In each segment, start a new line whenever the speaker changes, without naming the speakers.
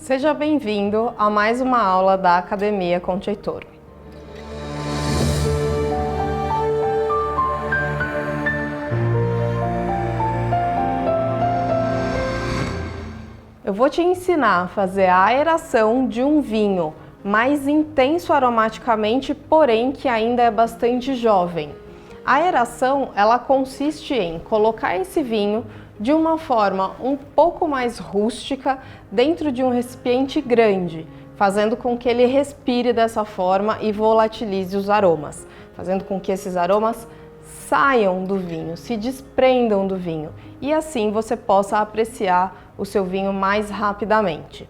Seja bem-vindo a mais uma aula da Academia Conceitor. Eu vou te ensinar a fazer a aeração de um vinho mais intenso aromaticamente, porém que ainda é bastante jovem. A aeração, ela consiste em colocar esse vinho de uma forma um pouco mais rústica dentro de um recipiente grande, fazendo com que ele respire dessa forma e volatilize os aromas, fazendo com que esses aromas saiam do vinho, se desprendam do vinho e assim você possa apreciar o seu vinho mais rapidamente.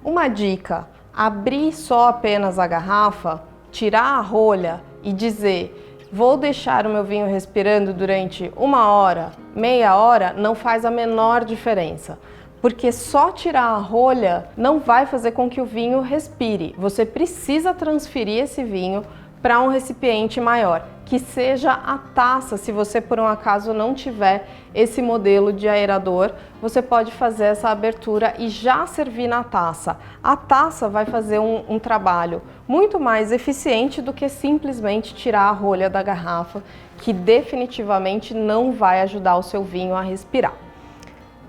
Uma dica: abrir só apenas a garrafa, tirar a rolha e dizer vou deixar o meu vinho respirando durante 1 hora, meia hora, não faz a menor diferença. Porque só tirar a rolha não vai fazer com que o vinho respire. Você precisa transferir esse vinho para um recipiente maior, que seja a taça. Se você por um acaso não tiver esse modelo de aerador, você pode fazer essa abertura e já servir na taça. A taça vai fazer um trabalho muito mais eficiente do que simplesmente tirar a rolha da garrafa, que definitivamente não vai ajudar o seu vinho a respirar.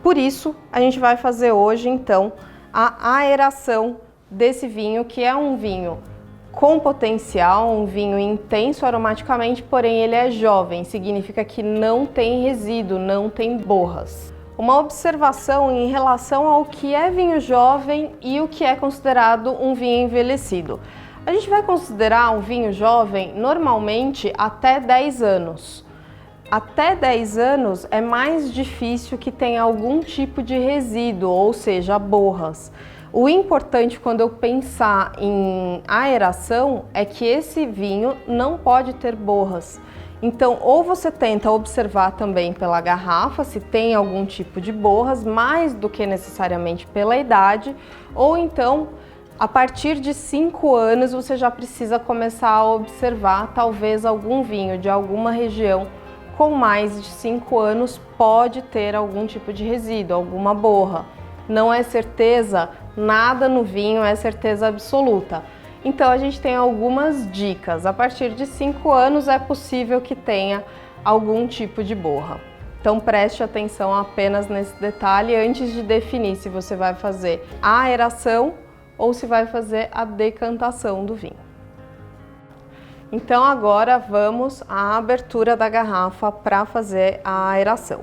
Por isso, a gente vai fazer hoje então a aeração desse vinho, que é um vinho com potencial, um vinho intenso aromaticamente, porém ele é jovem, significa que não tem resíduo, não tem borras. Uma observação em relação ao que é vinho jovem e o que é considerado um vinho envelhecido. A gente vai considerar um vinho jovem normalmente até 10 anos. Até 10 anos é mais difícil que tenha algum tipo de resíduo, ou seja, borras. O importante quando eu pensar em aeração é que esse vinho não pode ter borras. Então, ou você tenta observar também pela garrafa se tem algum tipo de borras, mais do que necessariamente pela idade, ou então, a partir de 5 anos, você já precisa começar a observar talvez algum vinho de alguma região com mais de 5 anos pode ter algum tipo de resíduo, alguma borra. Não é certeza, nada no vinho é certeza absoluta. Então a gente tem algumas dicas. A partir de 5 anos é possível que tenha algum tipo de borra. Então preste atenção apenas nesse detalhe antes de definir se você vai fazer a aeração ou se vai fazer a decantação do vinho. Então agora vamos à abertura da garrafa para fazer a aeração.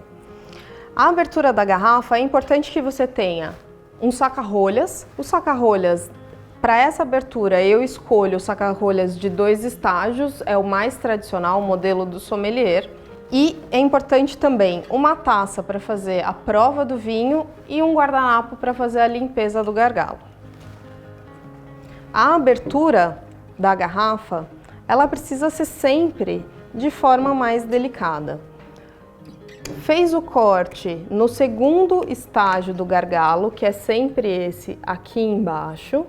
A abertura da garrafa é importante que você tenha um saca-rolhas. O saca-rolhas, para essa abertura, eu escolho o saca-rolhas de 2 estágios, é o mais tradicional, o modelo do sommelier. E é importante também uma taça para fazer a prova do vinho e um guardanapo para fazer a limpeza do gargalo. A abertura da garrafa, ela precisa ser sempre de forma mais delicada. Fez o corte no segundo estágio do gargalo, que é sempre esse aqui embaixo,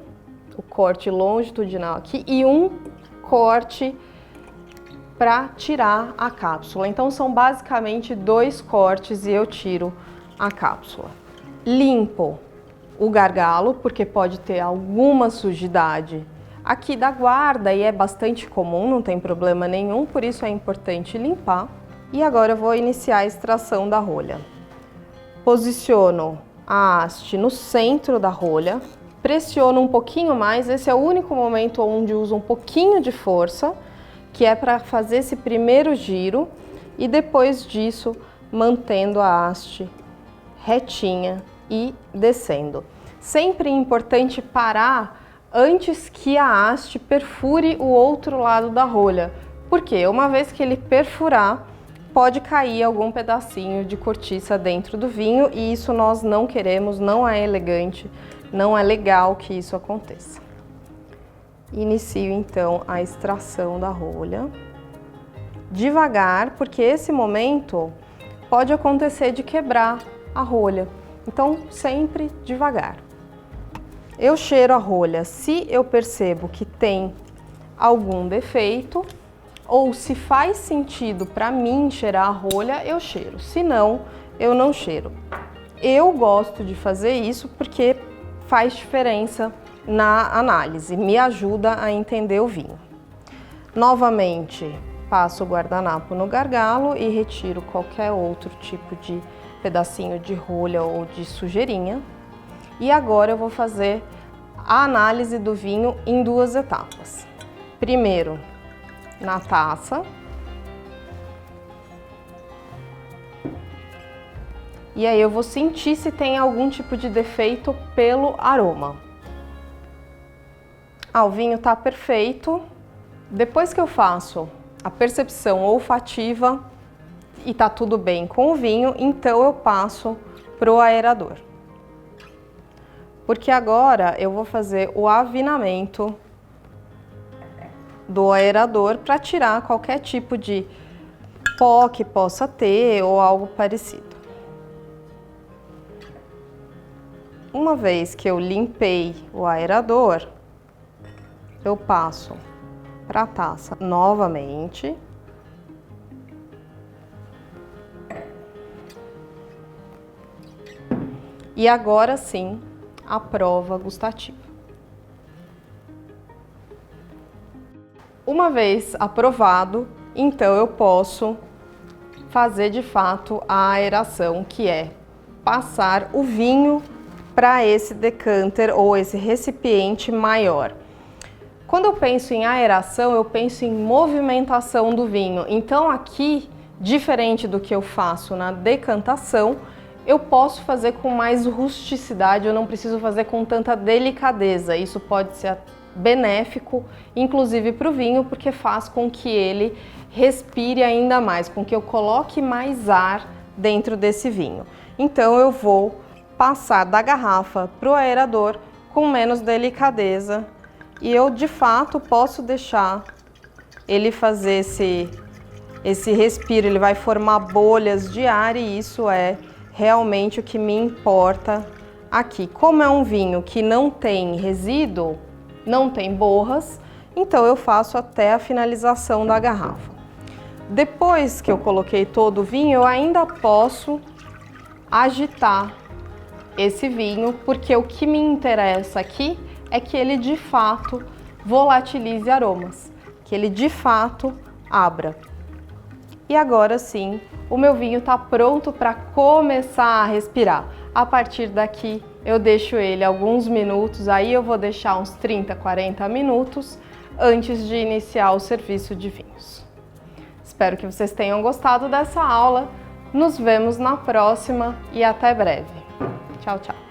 o corte longitudinal aqui, e um corte para tirar a cápsula. Então são basicamente 2 cortes e eu tiro a cápsula. Limpo o gargalo, porque pode ter alguma sujidade aqui da guarda e é bastante comum, não tem problema nenhum, por isso é importante limpar. E agora eu vou iniciar a extração da rolha. Posiciono a haste no centro da rolha, pressiono um pouquinho mais, esse é o único momento onde uso um pouquinho de força, que é para fazer esse primeiro giro, e depois disso mantendo a haste retinha e descendo. Sempre é importante parar antes que a haste perfure o outro lado da rolha, porque uma vez que ele perfurar, pode cair algum pedacinho de cortiça dentro do vinho e isso nós não queremos, não é elegante, não é legal que isso aconteça. Inicio então a extração da rolha. Devagar, porque esse momento pode acontecer de quebrar a rolha, então sempre devagar. Eu cheiro a rolha, se eu percebo que tem algum defeito, ou se faz sentido para mim cheirar a rolha, eu cheiro. Se não, eu não cheiro. Eu gosto de fazer isso porque faz diferença na análise, me ajuda a entender o vinho. Novamente, passo o guardanapo no gargalo e retiro qualquer outro tipo de pedacinho de rolha ou de sujeirinha. E agora eu vou fazer a análise do vinho em duas etapas. Primeiro, na taça. E aí eu vou sentir se tem algum tipo de defeito pelo aroma. O vinho tá perfeito. Depois que eu faço a percepção olfativa e tá tudo bem com o vinho, então eu passo pro aerador. Porque agora eu vou fazer o avinamento do aerador para tirar qualquer tipo de pó que possa ter ou algo parecido. Uma vez que eu limpei o aerador, eu passo para a taça novamente. E agora sim, a prova gustativa. Uma vez aprovado, então eu posso fazer de fato a aeração, que é passar o vinho para esse decanter ou esse recipiente maior. Quando eu penso em aeração, eu penso em movimentação do vinho. Então aqui, diferente do que eu faço na decantação, eu posso fazer com mais rusticidade, eu não preciso fazer com tanta delicadeza. Isso pode ser benéfico, inclusive para o vinho, porque faz com que ele respire ainda mais, com que eu coloque mais ar dentro desse vinho. Então eu vou passar da garrafa para o aerador com menos delicadeza e eu de fato posso deixar ele fazer esse respiro, ele vai formar bolhas de ar e isso é realmente o que me importa aqui. Como é um vinho que não tem resíduo, não tem borras, então eu faço até a finalização da garrafa. Depois que eu coloquei todo o vinho, eu ainda posso agitar esse vinho, porque o que me interessa aqui é que ele de fato volatilize aromas, que ele de fato abra. E agora sim, o meu vinho está pronto para começar a respirar. A partir daqui eu deixo ele alguns minutos, aí eu vou deixar uns 30, 40 minutos antes de iniciar o serviço de vinhos. Espero que vocês tenham gostado dessa aula. Nos vemos na próxima e até breve. Tchau, tchau.